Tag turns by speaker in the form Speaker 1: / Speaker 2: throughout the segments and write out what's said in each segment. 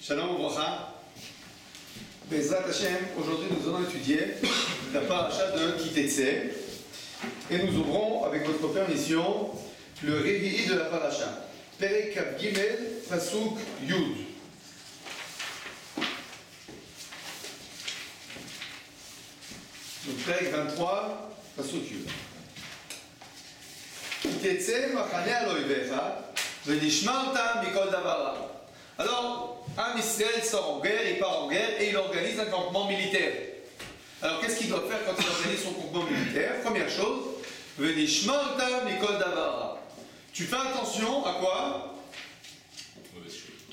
Speaker 1: Shalom Obracha. Bezrat Hashem, aujourd'hui nous allons étudier la paracha de Kitetse et nous ouvrons avec votre permission le réveil de la paracha. Perek Kav Gimel, Pasuk Yud. Donc Perek 23, Pasuk Yud. Kitetse machane aloivecha, venishmarta mikol davara. Alors, Am Israël sort en guerre, il part en guerre et il organise un campement militaire. Alors, qu'est-ce qu'il doit faire quand il organise son campement militaire? Première chose, Venishmarta mikol davara. Tu fais attention à quoi?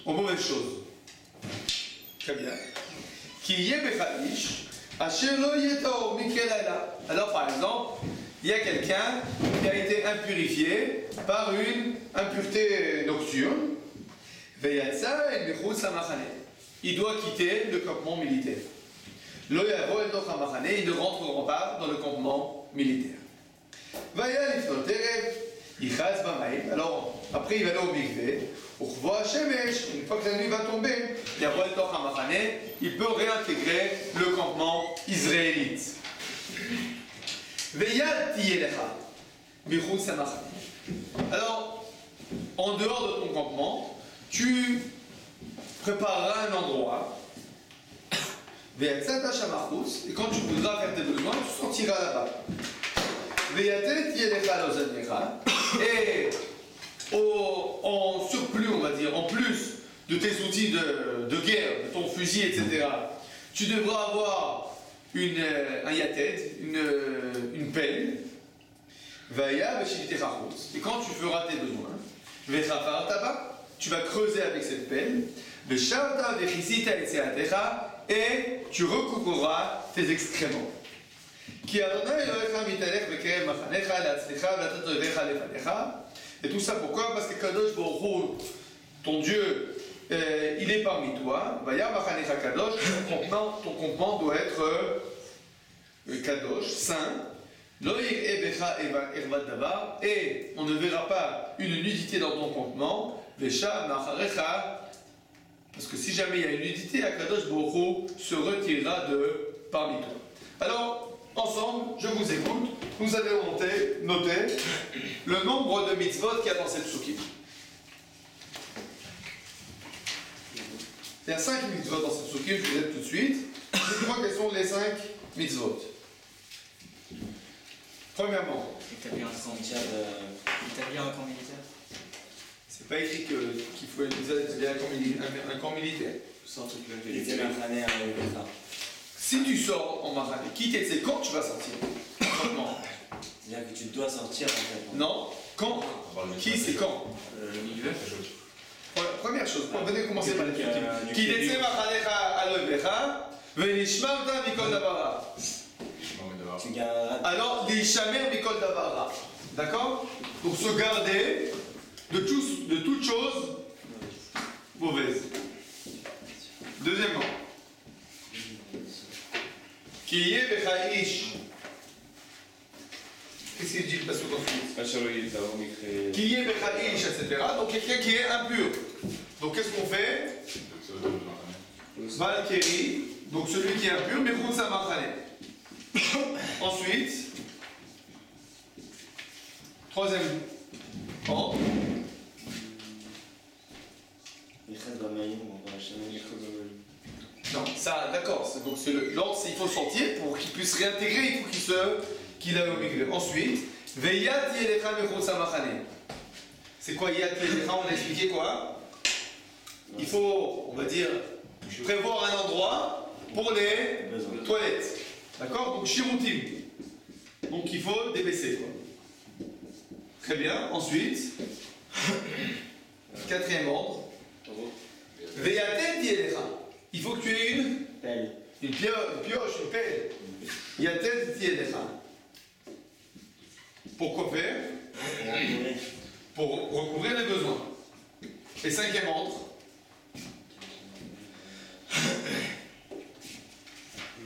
Speaker 1: Aux mauvaises choses. Très bien. Ki yeh bechadish, asher lo yeh taor mikel ela. Alors, par exemple, il y a quelqu'un qui a été impurifié par une impureté nocturne. Il doit quitter le campement militaire. Il ne rentrera pas dans le campement militaire. Alors, après, il va aller au mikvé. Une fois que la nuit va tomber, il peut réintégrer le campement israélite. Alors, en dehors de ton campement, tu prépareras un endroit, et quand tu voudras faire tes besoins, tu sortiras là-bas. Et en surplus, on va dire, en plus de tes outils de guerre, de ton fusil, etc., tu devras avoir un yated, une pelle, et quand tu feras tes besoins, tu vas creuser avec cette pelle, et tu recouperas tes excréments. Et tout ça pourquoi? Parce que Kadosh Baruch Hu, ton Dieu, il est parmi toi. Ton campement doit être Kadosh, saint. Et on ne verra pas une nudité dans ton campement. Parce que si jamais il y a une nudité, Akadosh Baruch Hu se retirera de parmi toi. Alors, ensemble, je vous écoute. Vous allez noter le nombre de mitzvot qu'il y a dans cette soukhi. Il y a 5 mitzvot dans cette soukhi, je vous aide tout de suite. Dites-moi quels sont les 5 mitzvot. Premièrement,
Speaker 2: établir un camp militaire.
Speaker 1: C'est pas écrit qu'il faut établir un camp militaire. Si tu sors en Mahane, qui c'est quand tu vas sortir?
Speaker 2: C'est-à-dire que tu dois sortir en fait.
Speaker 1: Non, quand? Qui c'est quand?
Speaker 2: Le milieu.
Speaker 1: Première chose, venez commencer par les trucs. Qui t'etse machanecha alovecha, venishmarta mikol davara. Alors, les shamer mikol davara. D'accord? Pour se garder de toute chose mauvaise. Deuxièmement, qui yeh bechaish. Qu'est-ce qu'il dit le passage ensuite? Qui yeh bechaish, etc. Donc quelqu'un qui est impur. Donc qu'est-ce qu'on fait? Valkeri, donc celui qui est impur, mais Khousa Machane. Ensuite, troisième ordre. Non, ça, d'accord. Donc l'ordre, il faut sortir pour qu'il puisse réintégrer, il faut qu'il aille au mikvé. Ensuite, Veyat Yelecha Mechutza Machane. C'est quoi Yat Yelecha? On a expliqué quoi? Il faut, on va dire, prévoir un endroit pour les toilettes. D'accord? Donc Shirutim. Donc il faut débaisser. Quoi. Très bien. Ensuite, quatrième ordre. Veyatet Yelecha. Il faut que tu aies une pelle. Une pioche, une pelle. Yatet Yelecha. Pourquoi faire? Pour recouvrir les besoins. Et cinquième ordre.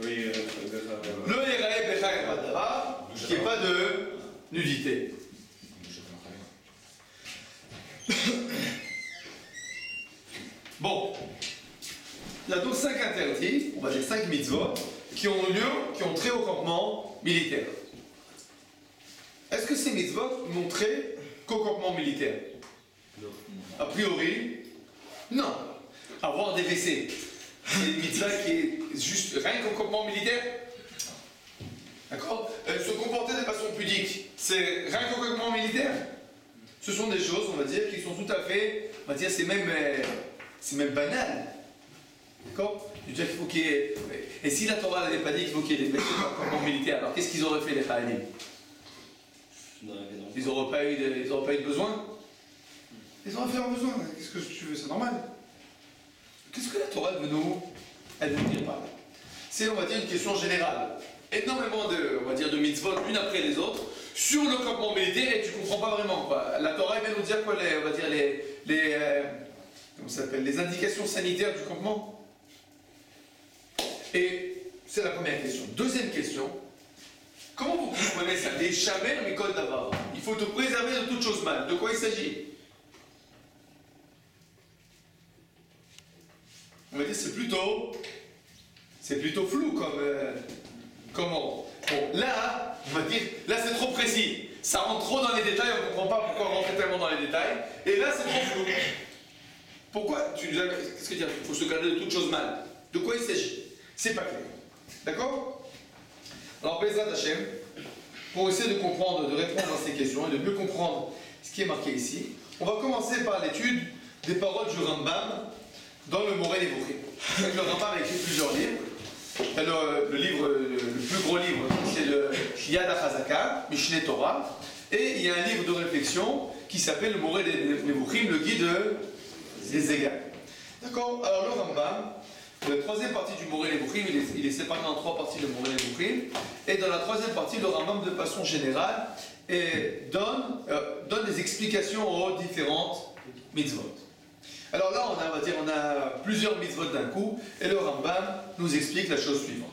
Speaker 1: Le Yerae Becha Eradara, qui n'est pas de nudité. Bon, Il y a donc 5 interdits, on va dire 5 mitzvot, qui ont trait au campement militaire. Est-ce que ces mitzvot n'ont trait qu'au campement militaire? A priori, non. Avoir des WC, c'est une mitzvah qui est juste rien qu'au campement militaire. D'accord? Se comporter de façon pudique, c'est rien qu'au campement militaire. Ce sont des choses, on va dire, qui sont tout à fait, on va dire, c'est même banal. D'accord? Je veux dire qu'il faut qu'il y ait... Et si la Torah n'avait pas dit qu'il faut qu'il y ait des WC dans le campement militaire, alors qu'est-ce qu'ils auraient fait les Khaïdim? Ils n'auraient pas eu de besoin. Ils auraient fait un besoin. Qu'est-ce que tu veux? C'est normal. Qu'est-ce que la Torah veut nous dire par là? C'est, on va dire, une question générale. Énormément de mitzvot, l'une après les autres, sur le campement militaire, et tu comprends pas vraiment, quoi. La Torah vient nous dire quoi, on va dire comment ça s'appelle, les indications sanitaires du campement. Et c'est la première question. Deuxième question. Comment vous comprenez ça? Les shamer mikol davar. Il faut te préserver de toute chose mal. De quoi il s'agit? On va dire c'est plutôt flou comme comment. Bon, là, on va dire, là c'est trop précis. Ça rentre trop dans les détails, on ne comprend pas pourquoi rentrer tellement dans les détails. Et là c'est trop flou. Pourquoi? Qu'est-ce que tu dis? Il faut se garder de toute chose mal. De quoi il s'agit? C'est pas clair. D'accord? Alors, Bezrat Hashem, pour essayer de comprendre, de répondre à ces questions et de mieux comprendre ce qui est marqué ici, on va commencer par l'étude des paroles du Rambam dans le Moreh Nevuchim. Le Rambam a écrit plusieurs livres. Le plus gros livre, c'est le Yad HaChazaka, Mishneh Torah. Et il y a un livre de réflexion qui s'appelle le Moreh Nevuchim, le guide des égaux. D'accord? Alors, le Rambam, la troisième partie du Moreh Nevuchim, il est séparé en 3 parties, le Moreh Nevuchim. Et dans la troisième partie, le Rambam, de façon générale, donne des explications aux différentes mitzvot. Alors là, on a plusieurs mitzvot d'un coup, et le Rambam nous explique la chose suivante.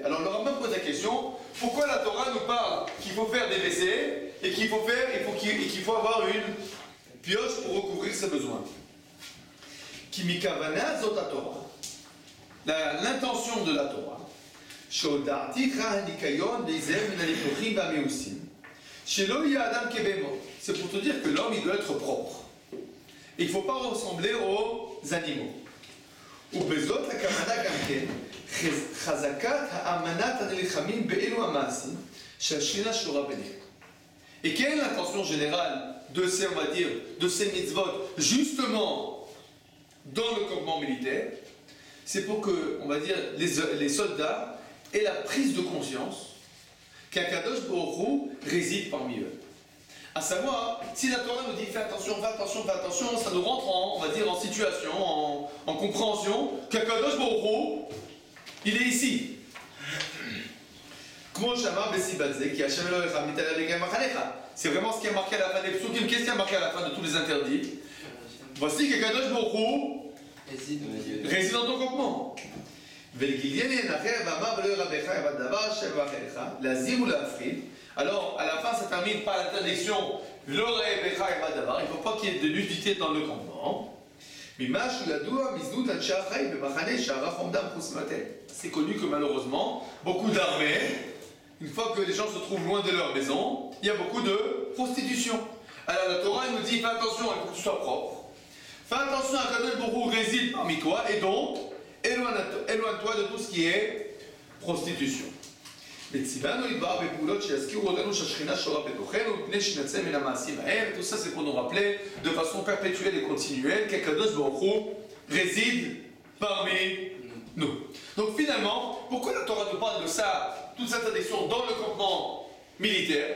Speaker 1: Alors le Rambam pose la question, pourquoi la Torah nous parle qu'il faut faire des WC et qu'il faut avoir une pioche pour recouvrir ses besoins? Kimikavana zot Torah. L'intention de la Torah. C'est pour te dire que l'homme il doit être propre. Il ne faut pas ressembler aux animaux. Et quelle est l'intention générale de ces, on va dire, de ces mitzvot, justement dans le campement militaire? C'est pour que, on va dire, les soldats aient la prise de conscience qu'Akadosh Baruch Hu réside parmi eux. À savoir, si la Torah nous dit fais attention, ça nous rentre en, on va dire, en situation, en compréhension qu'Akadosh Baruch Hu, il est ici. C'est vraiment ce qui est marqué à la fin des psukim. Qu'est-ce qui est marqué à la fin de tous les interdits? Voici qu'Akadosh Baruch Hu réside dans ton campement. Alors, à la fin, ça termine par l'interdiction. Il ne faut pas qu'il y ait de nudité dans le campement. C'est connu que malheureusement, beaucoup d'armées, une fois que les gens se trouvent loin de leur maison, il y a beaucoup de prostitution. Alors la Torah nous dit, fais attention, il faut que tu sois propre. Fais attention à Kadosh Baruch Hu réside parmi toi, et donc, éloigne-toi de tout ce qui est prostitution. Tout ça c'est pour nous rappeler de façon perpétuelle et continuelle qu'Akadosh Baruch Hu réside parmi nous. Donc finalement, pourquoi la Torah nous parle de ça, toute cette addiction dans le campement militaire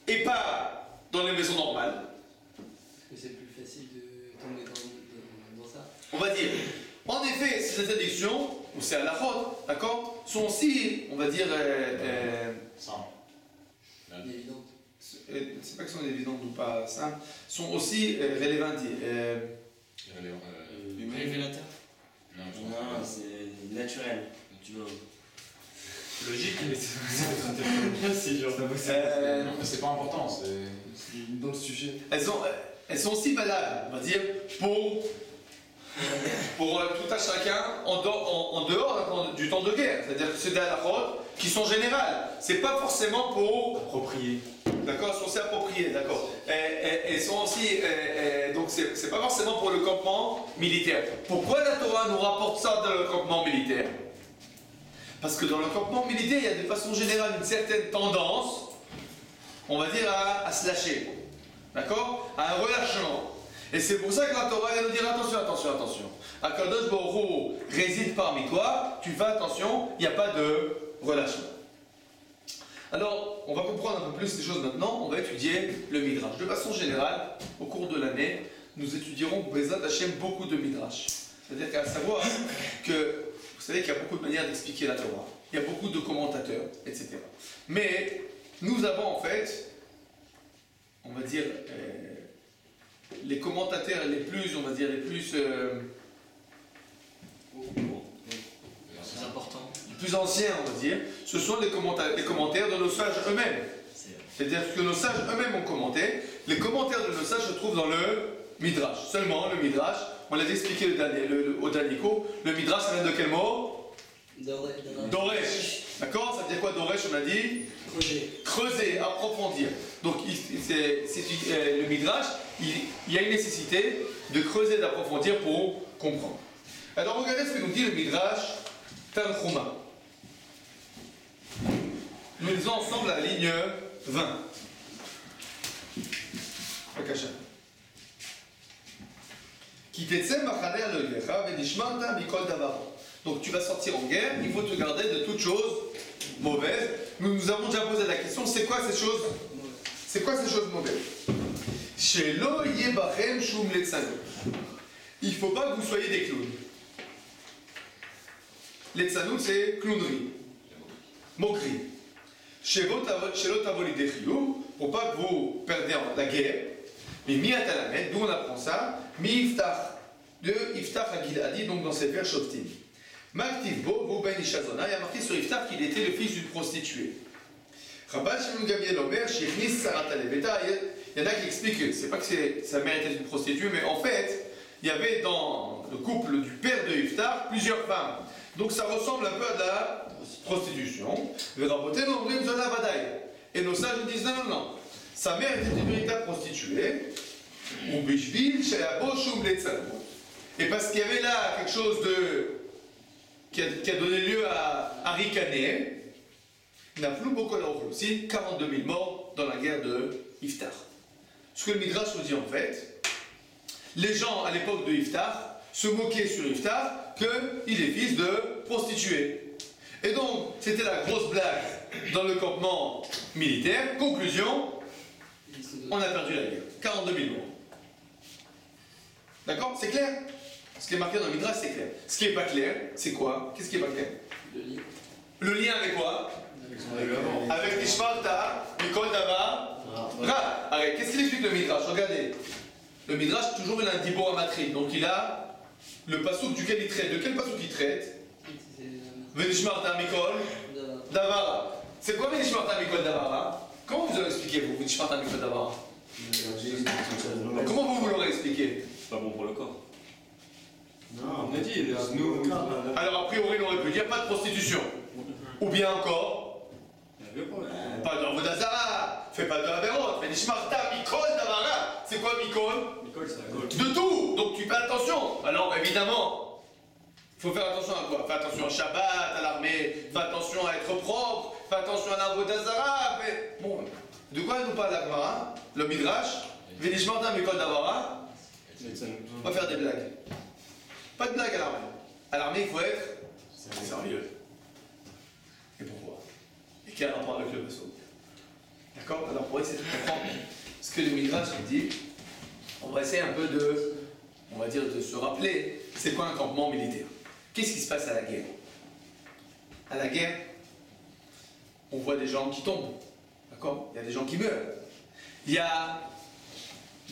Speaker 1: et pas dans les maisons normales?
Speaker 3: Parce que c'est plus facile de tomber dans ça.
Speaker 1: On va dire, en effet, ces interdictions, ou ces halachot, d'accord, sont aussi, on va dire,
Speaker 3: Évidente.
Speaker 1: c'est pas qu'elles sont évidentes ou pas simples, sont aussi rélévantes.
Speaker 2: Révélateur? Non, c'est naturel. Tu vois.
Speaker 4: Logique, mais c'est genre.
Speaker 5: Non, mais c'est pas important,
Speaker 3: Dans le sujet.
Speaker 1: Elles sont aussi valables, on va dire, pour tout à chacun en dehors du temps de guerre. C'est-à-dire que c'est des halakhot qui sont générales. C'est pas forcément pour...
Speaker 2: Approprié.
Speaker 1: D'accord, elles sont aussi appropriées, d'accord. Elles sont aussi... donc c'est pas forcément pour le campement militaire. Pourquoi la Torah nous rapporte ça dans le campement militaire? Parce que dans le campement militaire, il y a de façon générale une certaine tendance, on va dire, à se lâcher. D'accord? À un relâchement. Et c'est pour ça que la Torah elle nous dit attention. Akadosh Baruch Hu réside parmi toi, tu fais attention, il n'y a pas de relâchement. Alors, on va comprendre un peu plus les choses maintenant, on va étudier le Midrash. De façon générale, au cours de l'année, nous étudierons Bezat Hashem beaucoup de Midrash. C'est-à-dire qu'à savoir que, vous savez qu'il y a beaucoup de manières d'expliquer la Torah, il y a beaucoup de commentateurs, etc. Mais nous avons en fait, on va dire, les commentateurs les plus, on va dire, les plus
Speaker 2: important.
Speaker 1: les plus anciens, on va dire, ce sont les commentaires de nos sages eux-mêmes. C'est-à-dire que nos sages eux-mêmes ont commenté. Les commentaires de nos sages se trouvent dans le Midrash. Seulement, le Midrash, on l'a expliqué au dernier cours, le Midrash, ça vient de quel mot? Doresh. D'accord? Ça veut dire quoi Doresh? On a dit creuser, approfondir. Donc, le Midrash, il y a une nécessité de creuser, d'approfondir pour comprendre. Alors, regardez ce que nous dit le Midrash Tanchuma. Nous lisons ensemble la ligne 20. Bakacha. Donc tu vas sortir en guerre, il faut te garder de toutes choses mauvaises. Nous avons déjà posé la question, c'est quoi ces choses? C'est quoi ces choses mauvaises? Il ne faut pas que vous soyez des clowns. Les tzanout, c'est clownerie, moquerie. Pour pas que vous perdez la guerre. Mais mi atalamet, d'où on apprend ça? Mi iftach, de Iftach Agiladi, donc dans cette vers Shoftim. Maktivbo, Bo ben Ishazona, il y a marqué sur Iftach qu'il était le fils d'une prostituée. Rabban Shimon Gamliel Omer, Shechnis Sarat Aleveta, il y en a qui expliquent que c'est pas que sa mère était une prostituée, mais en fait, il y avait dans le couple du père de Iftach plusieurs femmes. Donc ça ressemble un peu à de la prostitution. Et nos sages disent non. Sa mère était une véritable prostituée. Et parce qu'il y avait là quelque chose qui a donné lieu à ricaner, il n'a plus beaucoup aussi 42 000 morts dans la guerre de Iftach. Ce que le Midrash nous dit en fait, les gens à l'époque de Iftach se moquaient sur Iftach qu'il est fils de prostituée. Et donc, c'était la grosse blague dans le campement militaire. Conclusion, on a perdu la guerre. 42 000 morts. D'accord? C'est clair? Ce qui est marqué dans le Midrash, c'est clair. Ce qui n'est pas clair, c'est quoi? Qu'est-ce qui n'est pas clair? Le lien avec quoi? Avec Nishmarta, Mikol Dava, Ra. Allez, qu'est-ce qu'il explique le Midrash? Regardez. Le Midrash, toujours il a un dibor amatri. Donc il a le pasouk duquel il traite. De quel pasouk il traite? Venishmarta Mikol Davara. C'est quoi Venishmarta Mikol Davara? Comment vous avez expliqué vous Venishmarta Mikol Davara? Comment vous l'aurez expliqué?
Speaker 2: C'est pas bon pour le corps.
Speaker 3: Non, on a dit, nous.
Speaker 1: Alors a priori on aurait pu dire pas de prostitution. Ou bien encore pas de Vodazara, fais pas de Averot, Venishmarta Mikol Davara. C'est quoi Mikol?
Speaker 2: Mikol, c'est la Gaule.
Speaker 1: De tout. Donc tu fais attention. Alors évidemment, il faut faire attention à quoi? Fais attention au Shabbat, à l'armée, fais attention à être propre, fais attention à la Vodazara. Bon, de quoi nous parle la Gemara? Le Midrash, Venishmarta Mikol Davara. On va faire des blagues. Pas de blague à l'armée. À l'armée, il faut être sérieux. Et pourquoi? Et quel rapport avec le vaisseau? D'accord? Alors pour essayer de comprendre ce que le Midrash nous dit, on va essayer un peu de se rappeler c'est quoi un campement militaire. Qu'est-ce qui se passe à la guerre? À la guerre, on voit des gens qui tombent. D'accord? Il y a des gens qui meurent. Il y a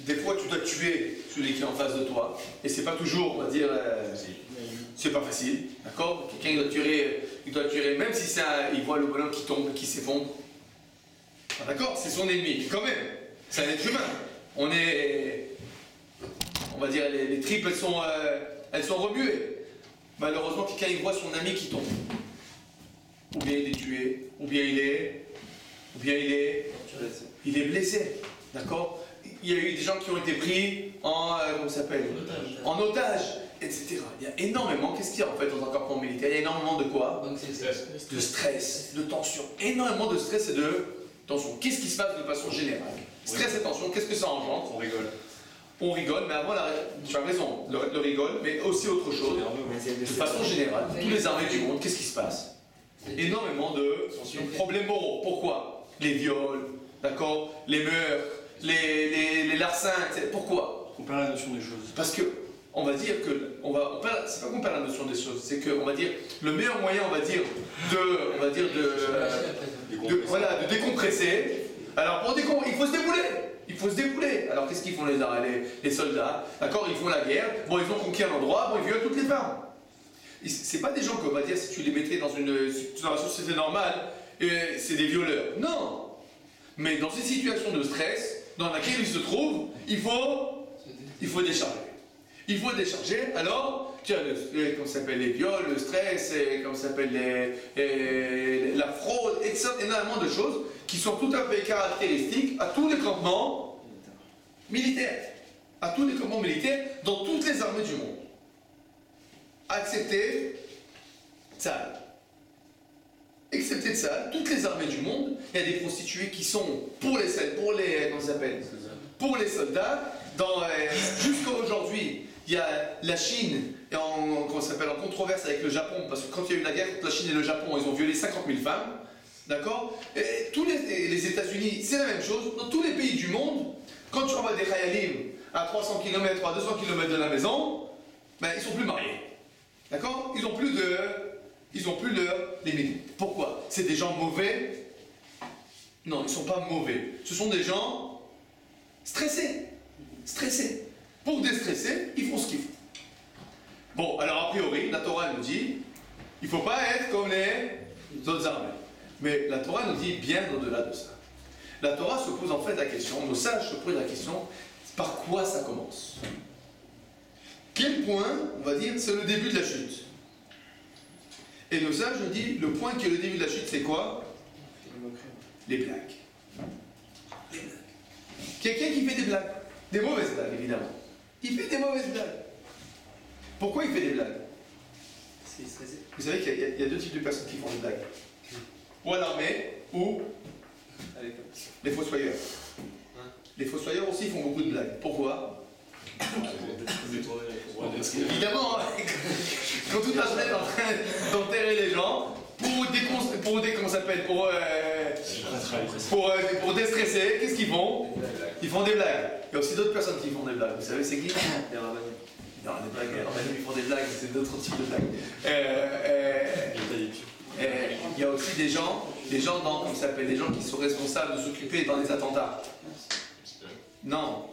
Speaker 1: des fois tu dois tuer celui qui est en face de toi, et c'est pas toujours, on va dire, c'est pas facile, d'accord? Quelqu'un il doit tuer, même si il voit le bonhomme qui tombe, qui s'effondre. Ah, d'accord? C'est son ennemi, quand même. C'est un être humain. On est, on va dire, les tripes, elles sont remuées. Malheureusement, quelqu'un il voit son ami qui tombe. Ou bien il est tué, ou bien il est blessé. D'accord? Il y a eu des gens qui ont été pris en, comment ça s'appelle? En otage, etc. Il y a énormément, qu'est-ce qu'il y a en fait dans un campement militaire? Il y a énormément de quoi? De stress, de tension. Énormément de stress et de tension. Qu'est-ce qui se passe de façon générale? Stress et tension, qu'est-ce que ça engendre?
Speaker 2: On rigole.
Speaker 1: On rigole, mais avant, tu as raison, le rigole, mais aussi autre chose. De façon générale, tous les armées du monde, qu'est-ce qui se passe? Énormément de problèmes moraux. Pourquoi? Les viols, d'accord? Les meurtres, les larcins, etc. Pourquoi?
Speaker 2: On perd la notion des choses.
Speaker 1: Parce que, on va dire que, c'est pas qu'on perd la notion des choses, c'est qu'on va dire, le meilleur moyen, de décompresser. Alors, il faut se débouler. Il faut se débouler. Alors, qu'est-ce qu'ils font les soldats? D'accord? Ils font la guerre. Bon, ils ont conquis un endroit. Bon, ils violent toutes les femmes. C'est pas des gens qu'on va dire, si tu les mettrais dans la société normale, c'est des violeurs. Non. Mais dans ces situations de stress, dans laquelle ils se trouvent, il faut décharger. Il faut décharger. Alors, tu as comment ça s'appelle, les viols, le stress, comment ça s'appelle, la fraude, etc. Énormément de choses qui sont tout à fait caractéristiques à tous les campements militaires. À tous les campements militaires dans toutes les armées du monde. Excepté Tsahal. Excepté Tsahal, toutes les armées du monde, il y a des prostituées qui sont pour les soldats. Jusqu'à aujourd'hui, il y a la Chine en controverse avec le Japon, parce que quand il y a eu la guerre contre la Chine et le Japon, ils ont violé 50 000 femmes. D'accord? Et tous les États-Unis, c'est la même chose. Dans tous les pays du monde, quand tu envoies des Khayalim à 300 km ou à 200 km de la maison, ben, ils ne sont plus mariés. D'accord? Ils n'ont plus leur limite. Pourquoi? C'est des gens mauvais? Non, ils ne sont pas mauvais. Ce sont des gens stressés. Stressés. Pour déstresser, ils font ce qu'ils font. Bon, alors a priori, la Torah nous dit, il ne faut pas être comme les autres armées. Mais la Torah nous dit bien au-delà de ça. La Torah se pose en fait la question, nos sages se posent la question, par quoi ça commence? Quel point, on va dire, c'est le début de la chute? Et nos sages nous disent, le point qui est le début de la chute, c'est quoi? Les blagues. Les blagues. Quelqu'un qui fait des blagues. Des mauvaises blagues, évidemment. Il fait des mauvaises blagues. Pourquoi il fait des blagues?
Speaker 3: C'est stressé.
Speaker 1: Vous savez qu'il y a deux types de personnes qui font des blagues. Ou à l'armée, ou les fossoyeurs. Les fossoyeurs aussi font beaucoup de blagues. Pourquoi? Évidemment, quand toute la journée est en train d'enterrer les gens, pour déstresser, qu'est-ce qu'ils font? Ils font des blagues. Il y a aussi d'autres personnes qui font des blagues. Vous savez, c'est qui? Les rabbins. Non, les blagues, ils font des blagues, c'est d'autres types de blagues. Il y a aussi des gens des gens qui sont responsables de s'occuper dans les attentats. Non,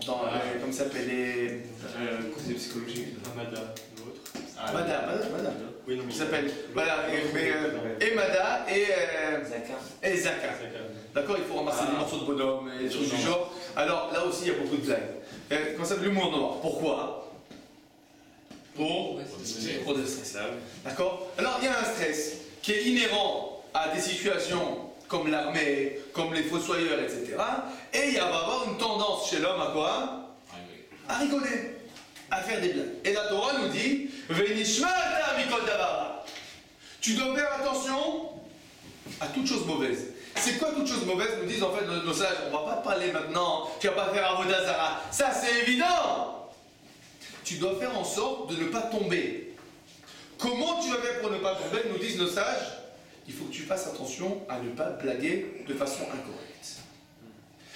Speaker 1: comme ça s'appelle les...
Speaker 4: côté psychologique, Mada, l'autre.
Speaker 1: Mada.
Speaker 2: Oui, non, mais
Speaker 1: Il s'appelle... Voilà, et Mada et Zaka. D'accord, il faut ramasser des morceaux de bonhomme et des trucs du genre. Alors là aussi, il y a beaucoup de blagues. Comment ça s'appelle l'humour noir? Pourquoi? Pour le stress. D'accord? Alors il y a un stress qui est inhérent à des situations comme l'armée, comme les fossoyeurs, etc. Et il va y avoir une tendance chez l'homme à quoi? À rigoler, à faire des blagues. Et la Torah nous dit tu dois faire attention à toute chose mauvaise. C'est quoi toute chose mauvaise? Nous disent en fait nos sages, on ne va pas parler maintenant, tu ne vas pas faire Avodah Zara. Ça c'est évident. Tu dois faire en sorte de ne pas tomber. Comment tu vas faire pour ne pas tomber? Nous disent nos sages, il faut que tu fasses attention à ne pas blaguer de façon incorrecte.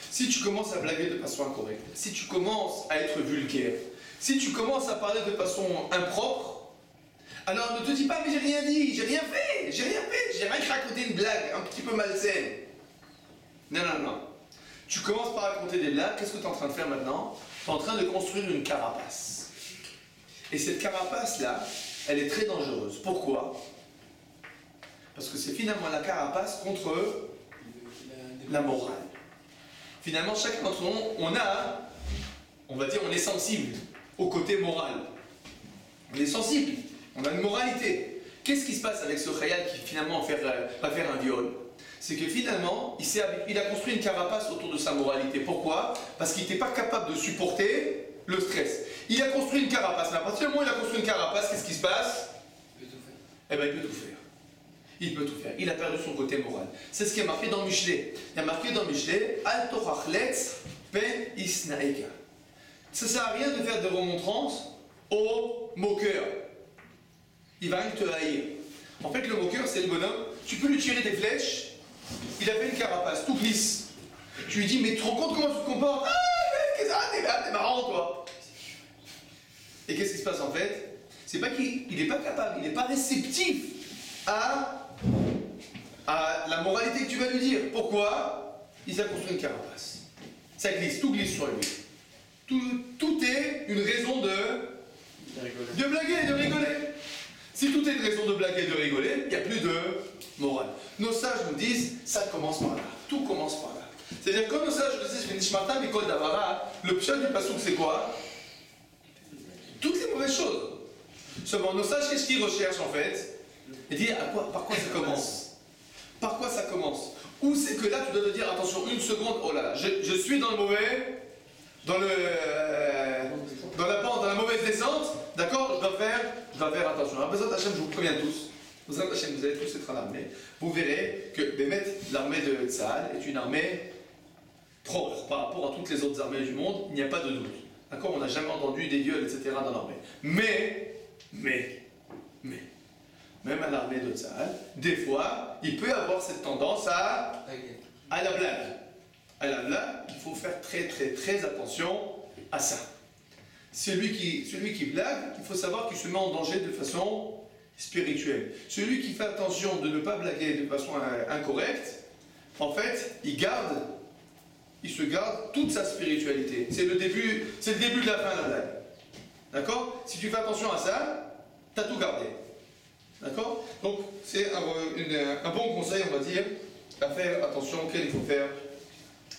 Speaker 1: Si tu commences à blaguer de façon incorrecte, si tu commences à être vulgaire, si tu commences à parler de façon impropre, alors ne te dis pas mais j'ai rien dit, j'ai rien que raconté une blague un petit peu malsaine. Non. Tu commences par raconter des blagues, qu'est-ce que tu es en train de faire maintenant? Tu es en train de construire une carapace. Et cette carapace-là, elle est très dangereuse. Pourquoi? Parce que c'est finalement la carapace contre la morale. finalement, chacun d'entre nous, on est sensible au côté moral. On est sensible, on a une moralité. Qu'est-ce qui se passe avec ce khayal qui finalement va faire un viol? C'est que finalement, il a construit une carapace autour de sa moralité. Pourquoi? Parce qu'il n'était pas capable de supporter le stress. Il a construit une carapace, mais à partir du moment où il a construit une carapace, qu'est-ce qui se passe?
Speaker 3: Il peut tout faire.
Speaker 1: Eh bien, il peut tout faire. Il peut tout faire. Il a perdu son côté moral. C'est ce qui est marqué dans Michelet. Il y a marqué dans Michelet, Al Torachletz pen isnaeka. Ça ne sert à rien de faire des remontrances au moqueur. Il va rien te haïr. En fait, le moqueur, c'est le bonhomme. Tu peux lui tirer des flèches. Il a fait une carapace, tout glisse. Tu lui dis, mais tu te rends compte comment tu te comportes? T'es marrant, toi. Et qu'est-ce qui se passe en fait? C'est pas qu'il n'est pas capable, il n'est pas réceptif à la moralité que tu vas lui dire. Pourquoi? Il s'est construit une carapace. Ça glisse, tout glisse sur lui. Tout est une raison de blaguer et de rigoler. Si tout est une raison de blaguer et de rigoler, il n'y a plus de morale. Nos sages nous disent, ça commence par là. Tout commence par là. C'est-à-dire, comme nos sages nous disent, le pshat du passouk, c'est quoi? Toutes les mauvaises choses. Seulement, nos sages, qu'est-ce qu'ils recherchent en fait? Ils disent, par quoi ça commence? Par quoi ça commence? Ou c'est que là, tu dois te dire, attention, une seconde, oh là là, je suis dans le mauvais, dans la mauvaise descente, d'accord? Je dois faire attention. Alors, Bezrat Hashem, je vous préviens tous, Bezrat Hashem, vous allez tous être en armée. Vous verrez que l'armée de Tzahal est une armée propre par rapport à toutes les autres armées du monde, il n'y a pas de doute. D'accord? On n'a jamais entendu des viols, etc. dans l'armée. Mais, même à l'armée de Tzahal, des fois, il peut avoir cette tendance à la blague. À la blague, il faut faire très très très attention à ça. Celui qui blague, il faut savoir qu'il se met en danger de façon spirituelle. Celui qui fait attention de ne pas blaguer de façon incorrecte, en fait, il se garde toute sa spiritualité. C'est le début de la fin de la blague. D'accord? Si tu fais attention à ça, tu as tout gardé. D'accord? Donc, c'est un bon conseil, on va dire, à faire attention, auquel il faut faire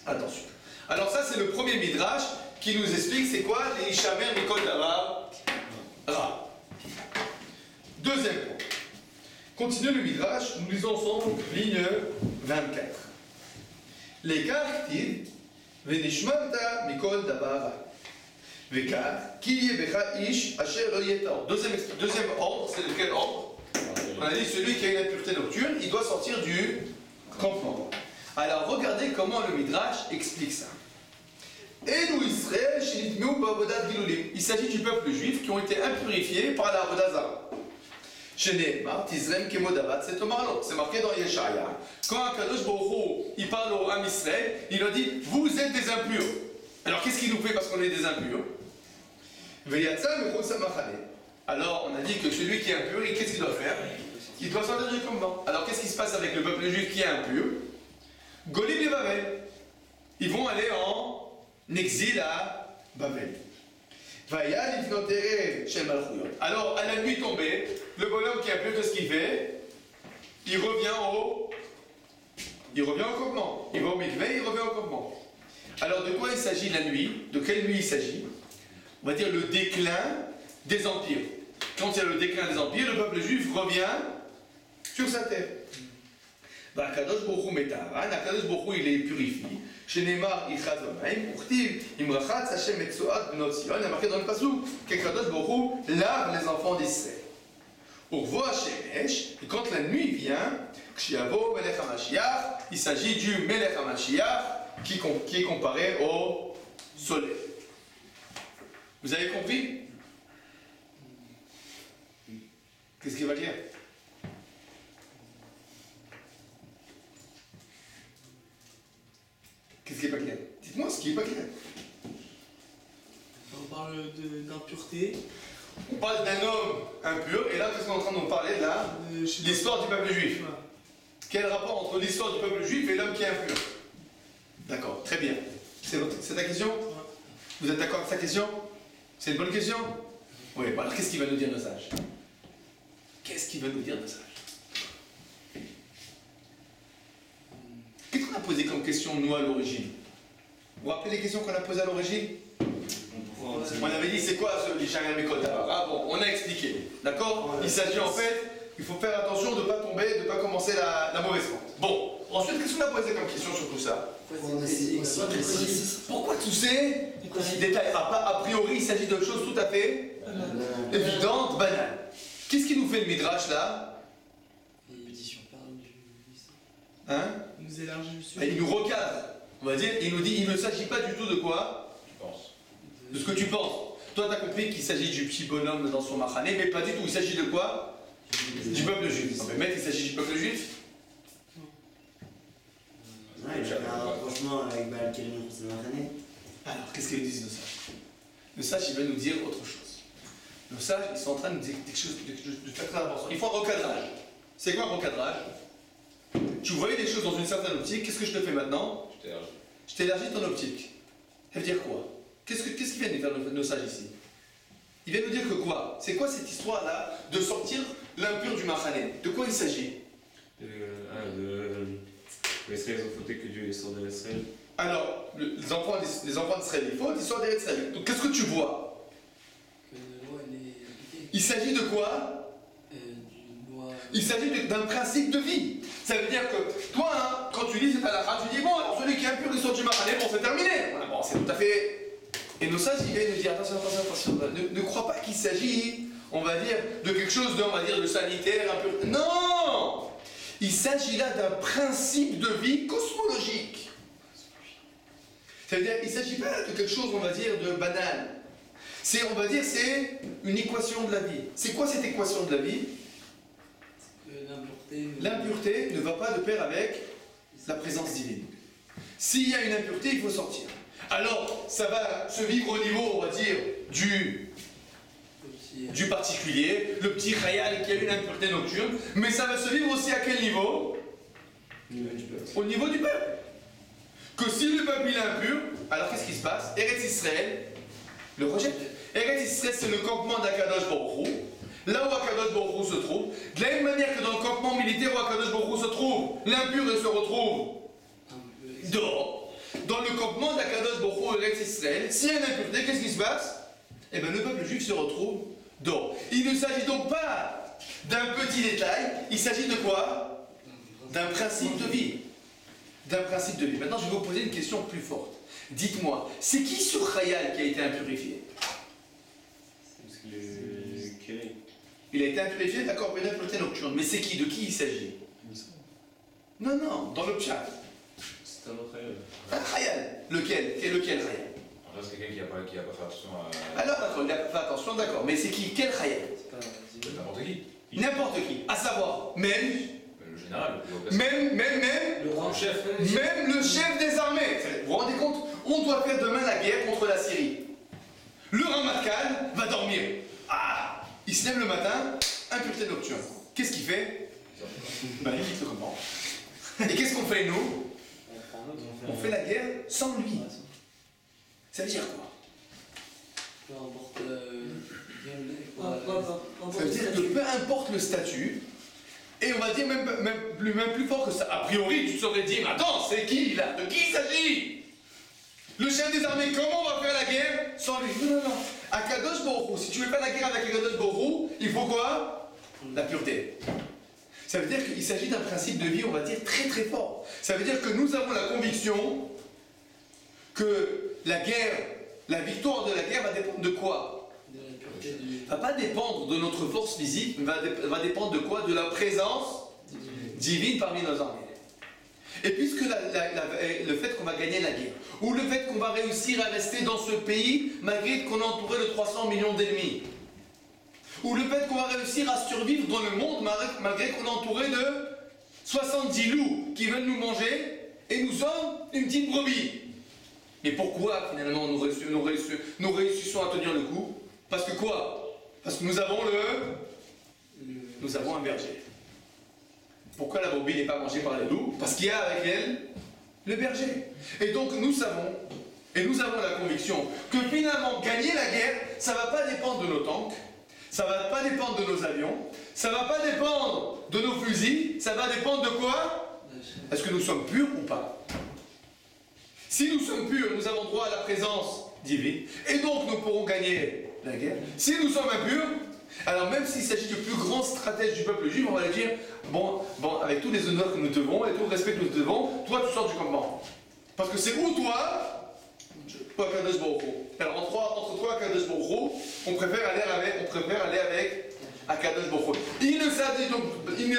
Speaker 1: attention. Alors ça, c'est le premier midrash qui nous explique c'est quoi les Ishamer Mikol Davar Ra. Deuxième point. Continue le midrash, nous lisons ensemble ligne 24. Les caractères Venishmata Mikol Davar Ra. Vekar, qui est Becha Ish Asher Yetar. Deuxième ordre, c'est lequel ordre? On a dit celui qui a une impureté nocturne, il doit sortir du campement. Alors regardez comment le Midrash explique ça. Et nous Israël, il s'agit du peuple juif qui ont été impurifiés par la Avodah c'est marqué dans Yeshaya. Quand Akadosh Baruch Hu, il parle au Am Israël, il leur dit, vous êtes des impurs. Alors qu'est-ce qu'il nous fait parce qu'on est des impurs? Alors on a dit que celui qui est impur, qu'est-ce qu'il doit faire? Il doit sortir du campement. Alors qu'est-ce qui se passe avec le peuple juif qui est impur? Golim et Babel. Ils vont aller en exil à Babel. Alors à la nuit tombée, le bonhomme qui est impur, qu'est-ce qu'il fait? Il revient au campement. Il va au mikveh, il revient au campement. Alors de quoi il s'agit la nuit? De quelle nuit il s'agit? On va dire le déclin des empires. Quand il y a le déclin des empires, le peuple juif revient sur sa terre. Akadosh Baruch Hu metaran, Akadosh Baruch Hu il les purifie. Chez Neymar il chazomaim, urtiv imrachatz Hashem etzoat bnot Sion. Il y a marqué dans le pasuk qu'Akadosh Baruch Hu lave les enfants d'Israël. Urvo Hashemesh, et quand la nuit vient, Kshiavo Melech HaMashiach, il s'agit du Melech HaMashiach qui est comparé au soleil. Vous avez compris? Qu'est-ce qui va dire? Qu'est-ce qui n'est pas clair? Dites-moi ce qui n'est pas clair.
Speaker 3: On parle d'impureté.
Speaker 1: On parle d'un homme impur, et là, qu'est-ce qu'on est en train de nous parler là? L'histoire du peuple juif.
Speaker 3: Ouais.
Speaker 1: Quel rapport entre l'histoire du peuple juif et l'homme qui est impur? D'accord, très bien. C'est ta question?
Speaker 3: Ouais.
Speaker 1: Vous êtes d'accord avec sa question? C'est une bonne question? Oui, bon, alors qu'est-ce qu'il va nous dire, nos sages? Qu'est-ce qu'il va nous dire, nos sages? Qu'est-ce qu'on a posé comme question, nous, à l'origine? Vous vous rappelez les questions qu'on a posées à l'origine? On avait dit c'est quoi ce Lisharim Mikol Davar? Ah bon, on a expliqué. D'accord? Il s'agit en fait, il faut faire attention de ne pas tomber, de ne pas commencer la mauvaise pente. Bon, ensuite, qu'est-ce qu'on a posé comme question sur tout ça? Pourquoi tous ces détails? A priori, il s'agit de choses tout à fait évidentes, banales. Qu'est-ce qui nous fait le Midrash là? Hein?
Speaker 3: Il nous élargit le sujet.
Speaker 1: Il nous recadre, on va dire, il nous dit il ne s'agit pas du tout de quoi? De ce que tu penses. Toi, tu as compris qu'il s'agit du petit bonhomme dans son machané, mais pas du tout. Il s'agit de quoi? Du peuple juif. Mais maître, il s'agit du peuple juif?
Speaker 5: Ouais, il y avait un rapprochement avec Baal Kérim pour ce machané.
Speaker 1: Alors, qu'est-ce qu'ils nous disent, nos sages? Nos sages, ils veulent nous dire autre chose. Nos sages, ils sont en train de nous dire quelque chose de très important. Il faut un recadrage. C'est quoi un recadrage? Tu voyais des choses dans une certaine optique, qu'est-ce que je te fais maintenant? Je t'élargis ton optique. Ça veut dire quoi? Qu'est-ce qu'ils viennent de faire nos sages ici? Ils viennent nous dire que quoi? C'est quoi cette histoire-là de sortir l'impur du machané? De quoi il s'agit?
Speaker 4: Israël, ils ont fauté que Dieu est sort d'Israël.
Speaker 1: Alors, les enfants d'Israël, ils fautent, ils sortent d'Israël. Donc qu'est-ce que tu vois?
Speaker 3: Que la loi, elle est appliquée.
Speaker 1: Il s'agit de quoi?
Speaker 3: D'une loi.
Speaker 1: Il s'agit d'un principe de vie. Ça veut dire que toi, hein, quand tu lis cette halakha, tu dis bon, alors celui qui est impur, il sort du machané, bon, c'est terminé. Voilà, bon, c'est tout à fait. Et nos sages, ils viennent nous dire attention. Ne crois pas qu'il s'agit, on va dire, de quelque chose de, on va dire, de sanitaire, impur. Non! Il s'agit là d'un principe de vie cosmologique. Ça veut dire, il ne s'agit pas de quelque chose, on va dire, de banal. C'est, on va dire, c'est une équation de la vie. C'est quoi cette équation de la vie? L'impureté ne va pas de pair avec la présence divine. S'il y a une impureté, il faut sortir. Alors, ça va se vivre au niveau, on va dire, du particulier, le petit khayal qui a une impureté nocturne, mais ça va se vivre aussi à quel niveau? Au niveau du peuple. Que si le peuple est impur, alors qu'est-ce qui se passe? Eretz Israël le rejette. Eretz Israël, c'est le campement d'Akadosh Baruch Hu. Là où Akadosh Baruch Hu se trouve, de la même manière que dans le campement militaire où Akadosh Baruch Hu se trouve, l'impur se retrouve dehors. Dans le campement d'Akadosh Baruch Hu Eretz Israël, s'il y a une impureté, qu'est-ce qui se passe? Eh bien, le peuple juif se retrouve dehors. Il ne s'agit donc pas d'un petit détail, il s'agit de quoi? D'un principe de vie. D'un principe de vie. Maintenant, je vais vous poser une question plus forte. Dites-moi, c'est qui ce Khayal qui a été impurifié? Il a été impurifié, d'accord, mais une impureté nocturne. Mais c'est qui? De qui il s'agit? Non, dans le chat.
Speaker 4: C'est un autre Khayal.
Speaker 1: Un Khayal. Lequel? Lequel Khayal?
Speaker 6: C'est quelqu'un qui n'a pas fait attention à.
Speaker 1: Alors, d'accord, il n'a pas fait attention, d'accord. Mais c'est qui? Quel Khayal?
Speaker 6: N'importe qui.
Speaker 1: N'importe qui. À savoir, même.
Speaker 6: Le général.
Speaker 1: Même.
Speaker 6: Le grand chef.
Speaker 1: Même le chef des armées. Vous vous rendez compte? On doit faire demain la guerre contre la Syrie. Le Ramatkal va dormir. Ah! Il se lève le matin, impureté nocturne. Qu'est-ce qu'il fait? Ben, il quitte le commandement. Et qu'est-ce qu'on fait nous? On fait la guerre sans lui. Ça veut dire quoi? Ça veut dire que peu importe le statut, et on va dire même plus fort que ça. A priori, tu saurais dire, attends, c'est qui là? De qui il s'agit? Le chef des armées, comment on va faire la guerre sans lui? Non. Akadosh Baruch Hu, si tu veux faire la guerre avec Akadosh Baruch Hu, il faut quoi? La pureté. Ça veut dire qu'il s'agit d'un principe de vie, on va dire, très très fort. Ça veut dire que nous avons la conviction que la guerre, la victoire de la guerre va dépendre de quoi? Va pas dépendre de notre force physique, mais va dépendre de quoi? De la présence divine parmi nos armées. Et puisque le fait qu'on va gagner la guerre, ou le fait qu'on va réussir à rester dans ce pays malgré qu'on est entouré de 300 millions d'ennemis, ou le fait qu'on va réussir à survivre dans le monde malgré qu'on est entouré de 70 loups qui veulent nous manger, et nous sommes une petite brebis. Mais pourquoi finalement nous réussissons à tenir le coup? Parce que quoi? Parce que nous avons un berger. Pourquoi la brebis n'est pas mangée par les loups? Parce qu'il y a avec elle le berger. Et donc nous savons, et nous avons la conviction que finalement gagner la guerre, ça ne va pas dépendre de nos tanks, ça ne va pas dépendre de nos avions, ça ne va pas dépendre de nos fusils, ça va dépendre de quoi? Est-ce que nous sommes purs ou pas? Si nous sommes purs, nous avons droit à la présence divine, et donc nous pourrons gagner la guerre. Si nous sommes impurs, alors même s'il s'agit du plus grand stratège du peuple juif, on va lui dire, bon, avec tous les honneurs que nous devons, et tout le respect que nous devons, toi tu sors du campement. Parce que c'est où toi, ou Akadosh Baruch Hu. Alors entre toi et Akadosh Baruch Hu, on préfère aller avec Akadosh Baruch Hu. Il ne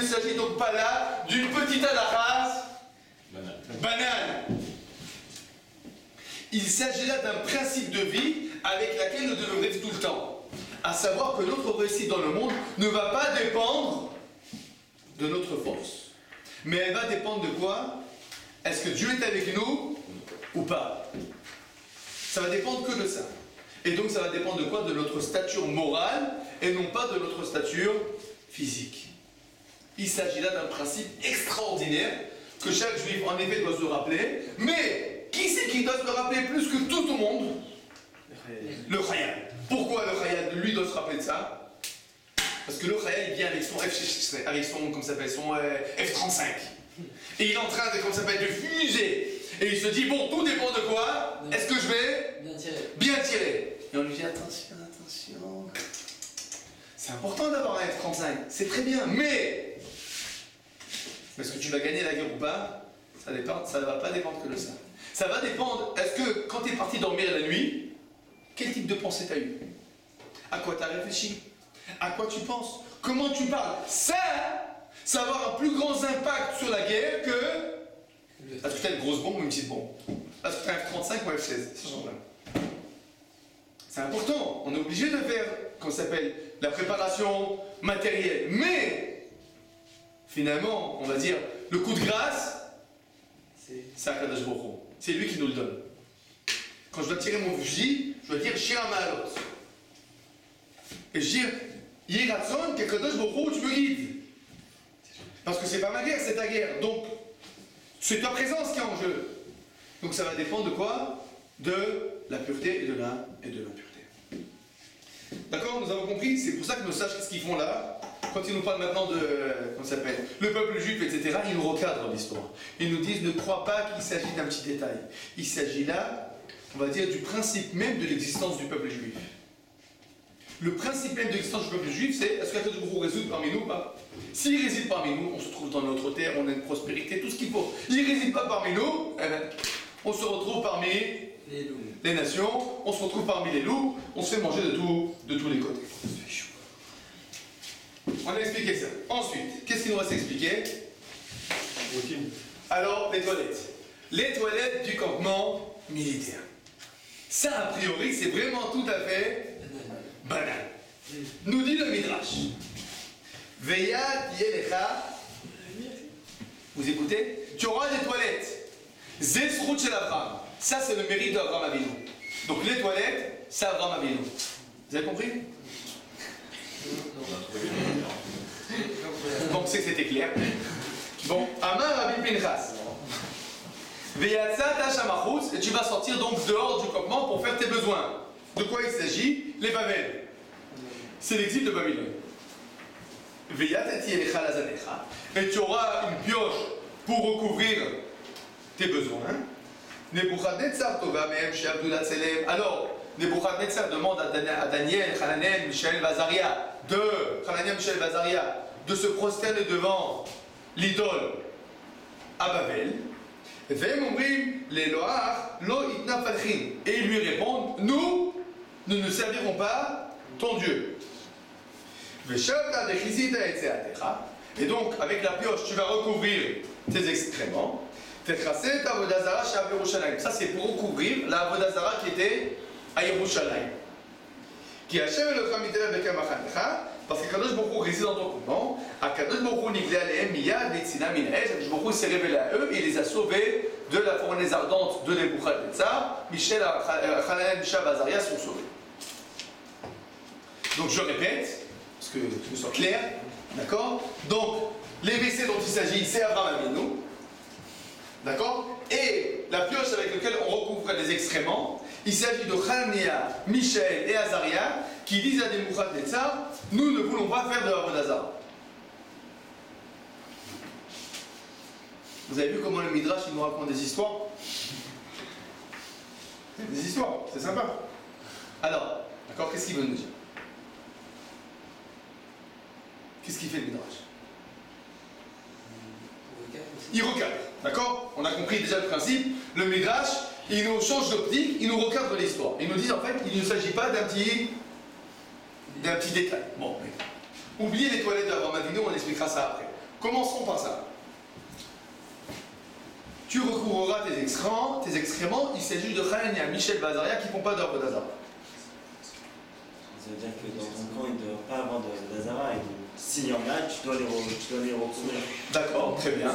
Speaker 1: s'agit donc pas là d'une petite halakha banale. Il s'agit là d'un principe de vie avec laquelle nous devons vivre tout le temps. À savoir que notre réussite dans le monde ne va pas dépendre de notre force. Mais elle va dépendre de quoi? Est-ce que Dieu est avec nous ou pas? Ça va dépendre que de ça. Et donc ça va dépendre de quoi? De notre stature morale et non pas de notre stature physique. Il s'agit là d'un principe extraordinaire que chaque juif en effet doit se rappeler. Mais qui c'est qui doit se le rappeler plus que tout le monde? Le Chayal. Pourquoi le Chayal, lui, doit se rappeler de ça? Parce que le Chayal, il vient avec son F-35. Et il est en train de fuser. Et il se dit, bon, tout dépend de quoi? Est-ce que je vais bien tirer? Et on lui dit, attention. C'est important d'avoir un F-35. C'est très bien, mais est-ce que tu vas gagner la guerre ou pas? Ça ne va pas dépendre que de ça. Ça va dépendre, est-ce que quand tu es parti dormir la nuit, quel type de pensée tu as eu? À quoi tu as réfléchi? À quoi tu penses? Comment tu parles? Ça va avoir un plus grand impact sur la guerre que... Est-ce que tu as une grosse bombe ou une petite bombe? Est-ce que tu as un F-35 ou un F-16? C'est important. On est obligé de faire, comment ça s'appelle, la préparation matérielle. Mais, finalement, on va dire, le coup de grâce, c'est Akadosh Baruch Hu. C'est lui qui nous le donne. Quand je dois tirer mon fusil, je dois dire Shira Ma'alot. Et je dis Yiratzon, qu'Akadosh Baruch Hu, tu me guides. Parce que c'est pas ma guerre, c'est ta guerre. Donc, c'est ta présence qui est en jeu. Donc ça va dépendre de quoi? De la pureté et de l'impureté. D'accord? Nous avons compris? C'est pour ça que nos sages, qu'est-ce qu'ils font là? Quand ils nous parlent maintenant de, comment ça s'appelle, le peuple juif, etc., ils nous recadrent l'histoire. Ils nous disent, ne crois pas qu'il s'agit d'un petit détail. Il s'agit là, on va dire, du principe même de l'existence du peuple juif. Le principe même de l'existence du peuple juif, c'est, est-ce qu'Akadosh Baruch Hu réside parmi nous ou pas? S'il réside parmi nous, on se trouve dans notre terre, on a une prospérité, tout ce qu'il faut. Il ne réside pas parmi nous, eh bien, on se retrouve parmi les nations, on se retrouve parmi les loups, on se fait manger de tous les côtés. On a expliqué ça. Ensuite, qu'est-ce qu'il nous reste à expliquer? Alors, les toilettes. Les toilettes du campement militaire. Ça, a priori, c'est vraiment tout à fait banal. Nous dit le Midrash. Veyat Yelecha. Vous écoutez? Tu auras des toilettes. Zesrout chez Abraham. Ça, c'est le mérite d'Abraham Avinu. Donc, les toilettes, c'est Abraham Avinu. Vous avez compris? Donc c'est que c'était clair. Bon, Amar Rabbi Pinchas. Veyatzat Hashamachutz, et tu vas sortir donc dehors du campement pour faire tes besoins. De quoi il s'agit? Les Babel. C'est l'exil de Babylone. Veyatati Elecha Lazanecha, et tu auras une pioche pour recouvrir tes besoins. Nebuchadnezzar Tova Mehem She'abdu Latzelem. Alors, Nebuchadnezzar demande à Daniel, Hananiel, Mishaël, Vazaria, de se prosterner devant l'idole à Babel. Et ils lui répondent, nous ne servirons pas ton Dieu. Et donc, avec la pioche, tu vas recouvrir tes excréments. Ça, c'est pour recouvrir la Avodazara qui était à Yerushalayim. Qui Hachem le Khamidel avec un Machanecha, parce que Kadosh Baruch Hu réside dans ton campement, à Kadosh Baruch Hu Niglé Alehem Miyad Netzina Min Esh, Kadosh Baruch Hu s'est révélé à eux et il les a sauvés de la fournaise ardente de Nebuchadnezzar. Michel, Hananiel, Mishaël, Azaria sont sauvés. Donc je répète, parce que ce soit clair, d'accord? Donc, les WC dont il s'agit, c'est Abraham Avinu, d'accord? Et la pioche avec laquelle on recouvre les excréments, il s'agit de Hanania, Michel et Azaria qui disent à Nebuchadnezzar, nous ne voulons pas faire de Avodazara. Vous avez vu comment le Midrash il nous raconte des histoires? Des histoires, c'est sympa. Alors, d'accord, qu'est-ce qu'il veut nous dire? Qu'est-ce qu'il fait le Midrash? Il recadre, d'accord? On a compris déjà le principe. Le Midrash, il nous change d'optique, il nous recadre l'histoire. Il nous dit en fait, il ne s'agit pas d'un petit détail. Bon, mais oubliez les toilettes d'Abraham Avinu, on expliquera ça après. Commençons par ça. Tu recouvreras tes excréments, il s'agit de Chania, Michel Bazaria qui ne font pas d'Avodah d'Azara.
Speaker 5: Ça veut dire que dans ton camp, il ne doit pas avoir d'Azara. S'il y en a, tu dois les recouvrir.
Speaker 1: D'accord, très bien.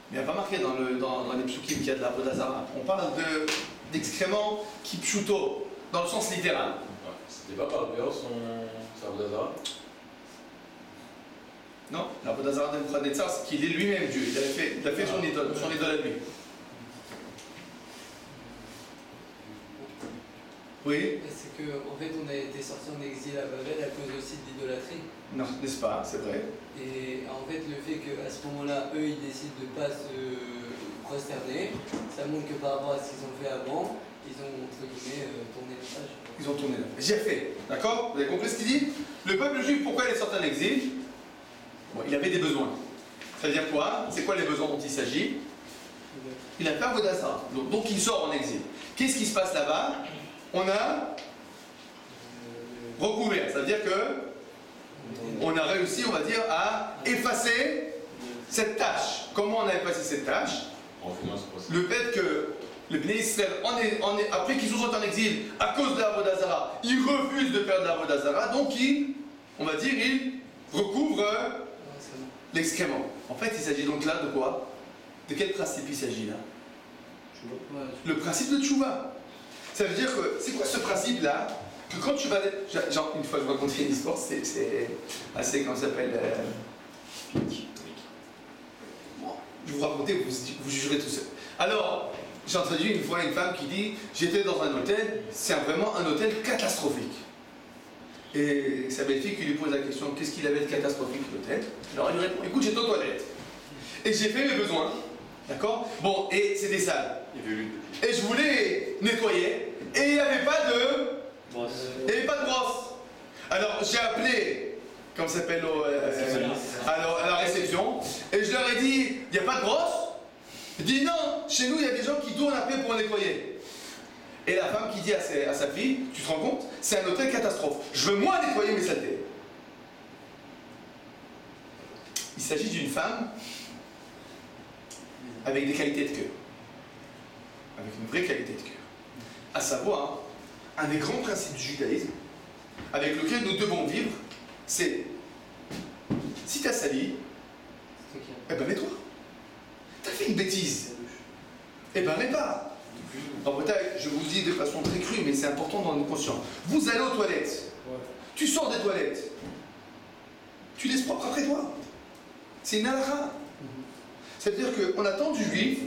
Speaker 1: Mais il n'y a pas marqué dans les psukim qu'il y a de l'Avodah d'Azara. On parle d'excréments qui pshuto, dans le sens littéral.
Speaker 6: C'était pas par le son Avodah d'Azara?
Speaker 1: Non, l'Avodah d'Azara de Nebuchadnezzar, c'est qu'il est lui-même Dieu. Il a fait son idole à lui. Oui.
Speaker 3: C'est que en fait on a été sorti en exil à Babel à cause aussi de l'idolâtrie.
Speaker 1: Non, n'est-ce pas, c'est vrai.
Speaker 3: Et en fait le fait qu'à ce moment-là, eux ils décident de ne pas se prosterner, ça montre que par rapport à ce qu'ils ont fait avant, ils ont entre guillemets tourné la page.
Speaker 1: Ils ont tourné là. J'ai fait, d'accord? Vous avez compris ce qu'il dit? Le peuple juif, pourquoi il est sorti en exil? Bon, il avait des besoins. Ça veut dire quoi? C'est quoi les besoins dont il s'agit? Il a peur d'Azara. Donc il sort en exil. Qu'est-ce qui se passe là-bas? On a recouvert. Ça veut dire que on a réussi, on va dire, à effacer cette tâche. Comment on a effacé cette tâche? Le fait que le Bnei Israël, après qu'ils sont en exil, à cause de l'Avodah d'Azara, ils refusent de faire de l'Avodah d'Azara, donc ils recouvrent l'excrément. En fait, il s'agit donc là de quoi? De quel principe il s'agit là? Le principe de Tchouva. Ça veut dire que, c'est quoi ce principe-là? Que quand tu vas... Genre, une fois je vous racontais une histoire, c'est assez, comment ça s'appelle bon, je vais vous raconter, vous jugerez tout seul. Alors, j'ai entendu une fois une femme qui dit, j'étais dans un hôtel, c'est vraiment un hôtel catastrophique. Et sa belle-fille qui lui pose la question, qu'est-ce qu'il avait de catastrophique l'hôtel? Alors elle lui répond, écoute, j'étais aux toilettes. Et j'ai fait mes besoins. D'accord? Bon, et c'était sale. Et je voulais nettoyer, et il n'y avait pas de brosse. Alors j'ai appelé, comment ça s'appelle, à la réception, et je leur ai dit, il n'y a pas de brosse? Il dit non, chez nous il y a des gens qui tournent après pour nettoyer. Et la femme qui dit à sa fille, tu te rends compte, c'est un hôtel catastrophe. Je veux moi nettoyer mes saletés. Il s'agit d'une femme avec des qualités de cœur. Avec une vraie qualité de cœur. À savoir, un des grands principes du judaïsme, avec lequel nous devons vivre, c'est si tu as sali, eh ben mets-toi. Tu as fait une bêtise, eh ben répare. En Bretagne, je vous le dis de façon très crue, mais c'est important dans nos conscience. Vous allez aux toilettes, tu sors des toilettes, tu laisses propre après toi. C'est une halakha. C'est-à-dire qu'on attend du juif,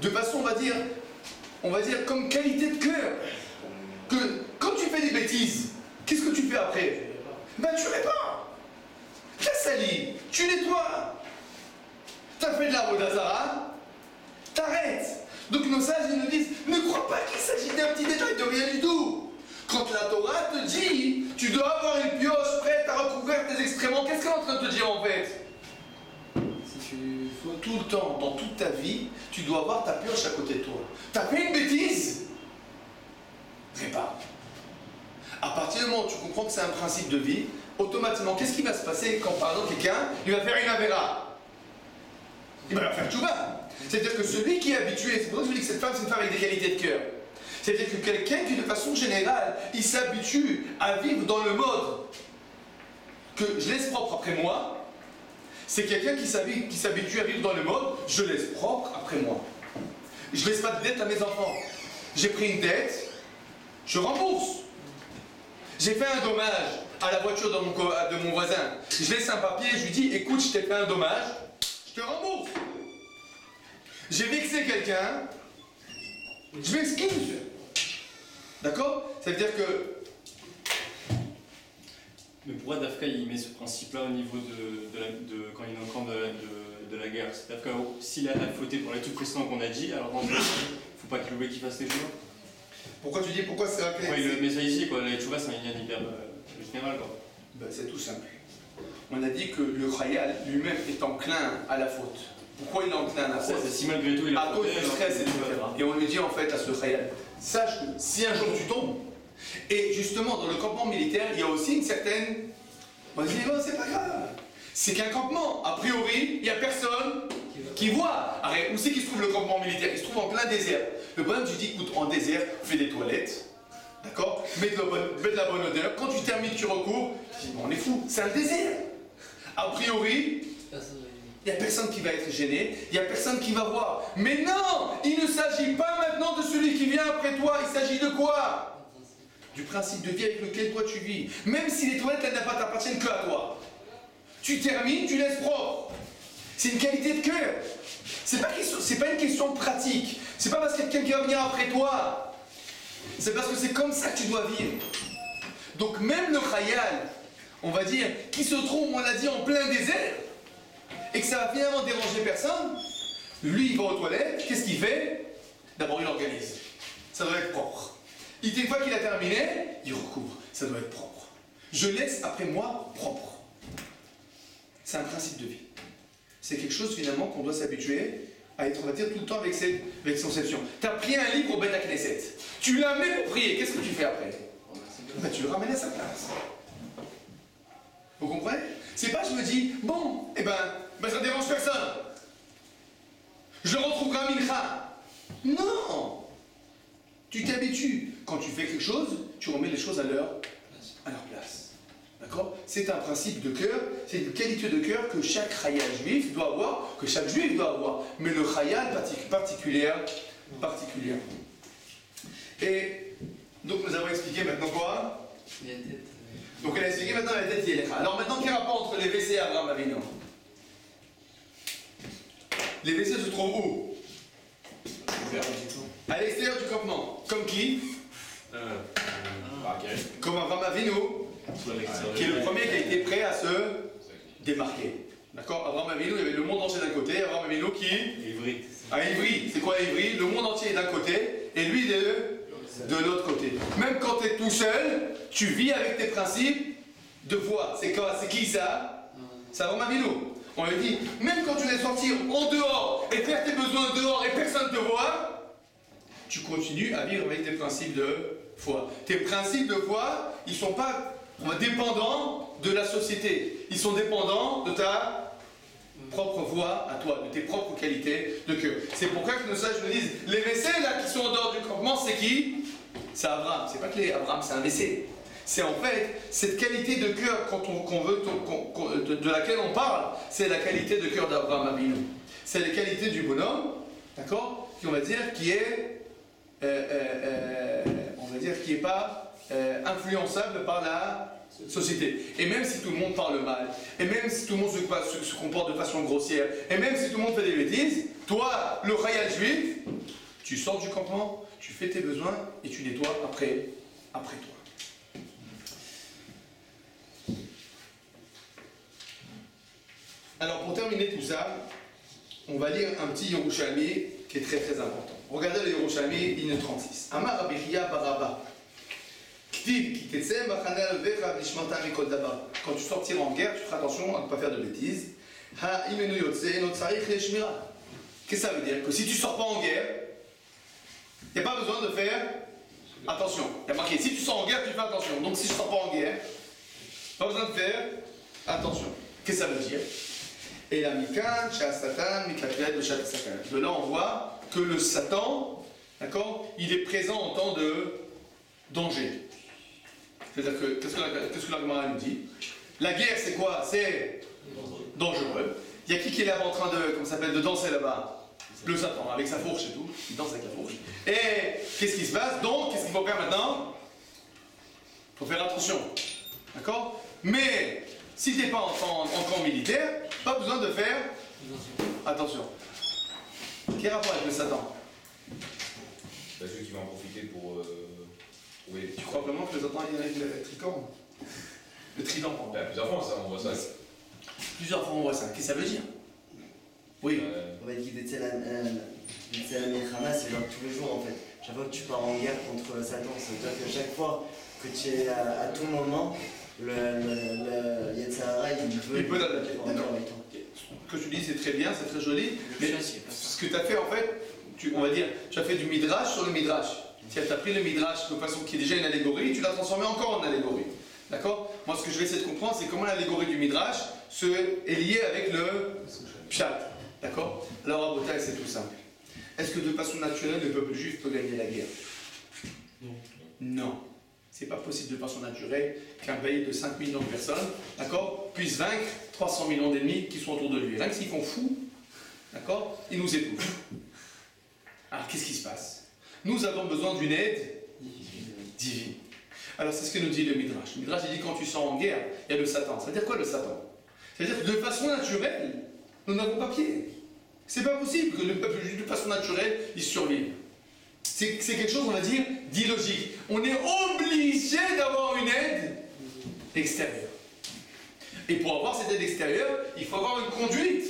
Speaker 1: de façon, on va dire comme qualité de cœur, que quand tu fais des bêtises, qu'est-ce que tu fais après? Ben tu répares. T'as sali, tu nettoies. T'as fait de la Avodah d'Azara, t'arrêtes. Donc nos sages ils nous disent, ne crois pas qu'il s'agit d'un petit détail, de rien du tout. Quand la Torah te dit, tu dois avoir une pioche prête à recouvrir tes excréments, qu'est-ce qu'elle est en train de te dire en fait? Si tu faut tout le temps, dans toute ta vie, tu dois avoir ta pioche à côté de toi. T'as fait une bêtise? Répare. À partir du moment où tu comprends que c'est un principe de vie, automatiquement, qu'est-ce qui va se passer quand par exemple quelqu'un, il va faire une avéra? Il va faire tchouva. C'est-à-dire que celui qui est habitué, c'est pour ça que je dis que cette femme, c'est une femme avec des qualités de cœur. C'est-à-dire que quelqu'un qui, de façon générale, il s'habitue à vivre dans le mode que je laisse propre après moi, c'est quelqu'un qui s'habitue à vivre dans le mode je laisse propre après moi. Je laisse pas de dette à mes enfants. J'ai pris une dette, je rembourse. J'ai fait un dommage à la voiture de mon voisin. Je laisse un papier, je lui dis écoute, je t'ai fait un dommage, je te rembourse. J'ai vexé quelqu'un, je m'excuse. D'accord? Ça veut dire que...
Speaker 7: Mais pourquoi Dafka il met ce principe-là au niveau de quand il est en camp de la guerre? C'est Dafka, s'il a fauté pour les trucs précédents qu'on a dit, alors faut pas qu'il fasse les joueurs.
Speaker 1: Pourquoi tu dis pourquoi c'est rappelé?
Speaker 7: Ouais, il le met ça ici, quoi. Les Chouva, c'est un lien hyper général, quoi.
Speaker 1: Ben, c'est tout simple. On a dit que le Khayal lui-même est enclin à la faute. Pourquoi il est enclin à la faute?
Speaker 7: Si malgré tout il a
Speaker 1: à cause
Speaker 7: fauté,
Speaker 1: du
Speaker 7: alors,
Speaker 1: stress, etc. Et on lui dit en fait à ce Khayal, sache que si un jour tu tombes, et justement dans le campement militaire, il y a aussi une certaine... On va se dire, oh, c'est pas grave. C'est qu'un campement, a priori, il n'y a personne qui voit. Arrête, où c'est qu'il se trouve le campement militaire? Il se trouve en plein désert. Le problème, tu dis, écoute, en désert, fais des toilettes, d'accord? Mets de la bonne odeur. Quand tu termines, tu recours. Tu dis, bon, on est fou, c'est un désert. A priori, il n'y a personne qui va être gêné, il n'y a personne qui va voir. Mais non, il ne s'agit pas maintenant de celui qui vient après toi. Il s'agit de quoi? Du principe de vie avec lequel toi tu vis. Même si les toilettes, elles n'appartiennent que à toi. Tu termines, tu laisses propre. C'est une qualité de cœur. C'est pas une question pratique. C'est pas parce qu'il y a quelqu'un qui va venir après toi. C'est parce que c'est comme ça que tu dois vivre. Donc même le Khayal, on va dire, qui se trouve, on l'a dit, en plein désert, et que ça va finalement déranger personne, lui il va aux toilettes, qu'est-ce qu'il fait? D'abord il organise. Ça doit être propre. Une fois qu'il a terminé, il recouvre. Ça doit être propre. Je laisse après moi propre. C'est un principe de vie. C'est quelque chose finalement qu'on doit s'habituer à être, on va dire, tout le temps avec cette conception. Tu as pris un livre au Beth Knesset. Tu l'as mis pour prier. Qu'est-ce que tu fais après? Ben, tu le ramènes à sa place. Vous comprenez? C'est pas je me dis, bon, eh ben ça ne dérange personne. Je le retrouverai à Mincha. Non! Tu t'habitues. Quand tu fais quelque chose, tu remets les choses à leur place. D'accord? C'est un principe de cœur, c'est une qualité de cœur que chaque Khayal juif doit avoir, que chaque juif doit avoir. Mais le Khayal particulièrement. Et donc nous avons expliqué maintenant quoi? Donc elle a expliqué maintenant la tête Yelecha. Alors maintenant, quel rapport entre les WC et Abraham Avinu? Les WC se trouvent où? À l'extérieur du campement. Comme qui? Comme Abraham Avinu, qui est le premier qui a été prêt à se démarquer. D'accord? Abraham Avinu, il y avait le monde entier d'un côté, Abraham Avinu qui?
Speaker 7: Ivry.
Speaker 1: À Ivry. C'est quoi Ivry? Le monde entier est d'un côté, et lui de l'autre côté. Même quand tu es tout seul, tu vis avec tes principes de foi. C'est quoi? C'est qui ça? C'est Abraham Avinu. On lui dit, même quand tu es sortir en dehors et faire tes besoins dehors et personne ne te voit, tu continues à vivre avec tes principes de foi. Tes principes de foi, ils ne sont pas dépendants de la société. Ils sont dépendants de ta propre voix à toi, de tes propres qualités de cœur. C'est pourquoi que nos sages nous disent, les WC là qui sont en dehors du campement, c'est qui? C'est Abraham. C'est pas que Abraham, c'est un WC. C'est en fait cette qualité de cœur de laquelle on parle, c'est la qualité de cœur d'Abraham Avinu. C'est la qualité du bonhomme, d'accord, qui on va dire qui est, qui est pas influençable par la société. Et même si tout le monde parle mal, et même si tout le monde se comporte de façon grossière, et même si tout le monde fait des bêtises, toi, le Khayal juif, tu sors du campement, tu fais tes besoins et tu nettoies après toi. Alors pour terminer tout ça, on va lire un petit Yerushalmi qui est très très important. Regardez le Yerushalmi, ligne 36. Amar Rabbi Chia bar Abba. Quand tu sortiras en guerre, tu feras attention à ne pas faire de bêtises. Qu'est-ce que ça veut dire? Que si tu ne sors pas en guerre, il n'y a pas besoin de faire attention. Il y a marqué, si tu sors en guerre, tu fais attention. Donc si je ne sors pas en guerre, pas besoin de faire attention. Qu'est-ce que ça veut dire? Et la mikan, Satan, Mikatred, Satan. De là, on voit que le Satan, d'accord, il est présent en temps de danger. C'est-à-dire que, qu'est-ce que la Gemara nous dit? La guerre, c'est quoi? C'est dangereux. Il y a qui est là en train de danser là-bas? Le Satan, avec sa fourche et tout. Il danse avec la fourche. Et qu'est-ce qui se passe? Donc, qu'est-ce qu'il faut faire maintenant? Il faut faire attention. D'accord? Mais, si tu n'es pas en camp militaire, pas besoin de faire attention. Quel rapport avec le Satan?
Speaker 6: Ceux qui vont en profiter pour trouver.
Speaker 1: Tu crois vraiment que le Satan il avec le tricorne? Le trident, pardon.
Speaker 6: Plusieurs fois, ça, on voit ça.
Speaker 1: Plusieurs fois on voit ça. Qu'est-ce que ça veut dire? Oui.
Speaker 8: On va dire que c'est la Milchama, c'est genre tous les jours en fait. Chaque fois que tu pars en guerre contre Satan, ça veut dire que chaque fois que tu es à tout moment, le Yetzirah, il peut
Speaker 1: t'attaquer.
Speaker 8: en guerre avec toi.
Speaker 1: Ce que tu dis, c'est très bien, c'est très joli. Mais
Speaker 3: chasse, il y a pas ça.
Speaker 1: ce que tu as fait, en fait, on va dire, tu as fait du midrash sur le midrash. Tu as pris le midrash de façon qui est déjà une allégorie, tu l'as transformé encore en allégorie. D'accord? Moi, ce que je vais essayer de comprendre, c'est comment l'allégorie du midrash est liée avec le pshat. D'accord? Alors, à Botaï, c'est tout simple. Est-ce que de façon naturelle, le peuple juif peut gagner la guerre? Non. C'est pas possible de façon naturelle qu'un pays de 5 millions de personnes, d'accord, puisse vaincre 300 millions d'ennemis qui sont autour de lui. Rien que s'ils font fou, d'accord, ils nous étouffent. Alors, qu'est-ce qui se passe? Nous avons besoin d'une aide divine. Alors, c'est ce que nous dit le Midrash. Le Midrash, il dit quand tu sors en guerre, il y a le Satan. Ça veut dire quoi le Satan? C'est-à-dire que de façon naturelle, nous n'avons pas pied. C'est pas possible que le peuple juif, de façon naturelle, il survive. C'est quelque chose, on va dire, d'illogique. On est obligé d'avoir une aide extérieure. Et pour avoir cette aide extérieure, il faut avoir une conduite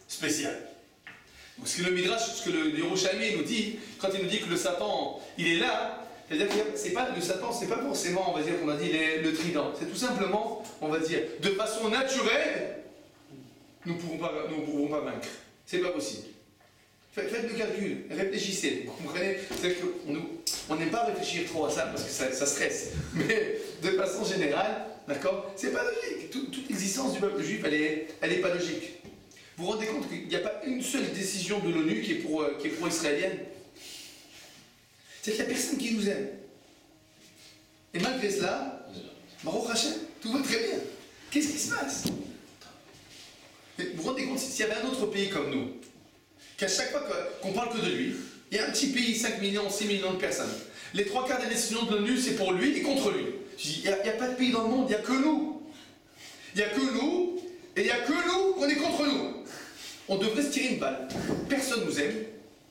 Speaker 1: spéciale. Donc, ce que le Midrash, ce que le Yerushalmi nous dit, quand il nous dit que le Satan, il est là, c'est-à-dire que c'est pas, le Satan, c'est pas forcément, on va dire, qu'on a dit le trident. C'est tout simplement, on va dire, de façon naturelle, nous ne pouvons pas vaincre. C'est pas possible. Faites le calcul, réfléchissez, vous comprenez? C'est-à-dire qu'on n'aime pas réfléchir trop à ça parce que ça stresse. Mais de façon générale, d'accord, c'est pas logique. Toute l'existence du peuple juif, elle est pas logique. Vous vous rendez compte qu'il n'y a pas une seule décision de l'ONU qui est pro-israélienne? C'est-à-dire qu'il n'y a personne qui nous aime. Et malgré cela, Baruch Hashem, tout va très bien. Qu'est-ce qui se passe? Mais vous vous rendez compte, s'il y avait un autre pays comme nous, qu'à chaque fois qu'on parle que de lui, il y a un petit pays, 5 millions, 6 millions de personnes. Les 3/4 des décisions de l'ONU, c'est pour lui et contre lui. Je dis, il n'y a pas de pays dans le monde, il n'y a que nous. Il n'y a que nous, et il n'y a que nous qu'on est contre nous. On devrait se tirer une balle. Personne nous aime,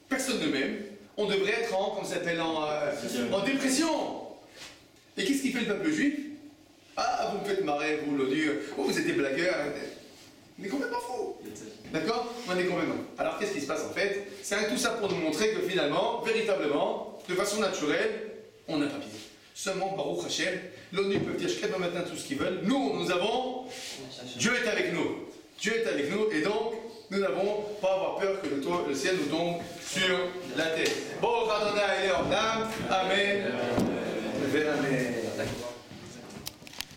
Speaker 1: personne ne m'aime. On devrait être en dépression. Et qu'est-ce qui fait le peuple juif? Ah, vous me faites marrer, vous, l'ONU. Oh, vous êtes des blagueurs. On est complètement fous. D'accord? On est complètement. Alors qu'est-ce qui se passe en fait? C'est tout ça pour nous montrer que finalement, véritablement, de façon naturelle, on n'a pas pied. Seulement, Baruch Hashem, l'ONU peut dire jusqu'à demain matin tout ce qu'ils veulent. Nous avons. Dieu est avec nous. Dieu est avec nous et donc, nous n'avons pas à avoir peur que le ciel nous tombe sur la tête. Bon, Adonai et Amen. Amen.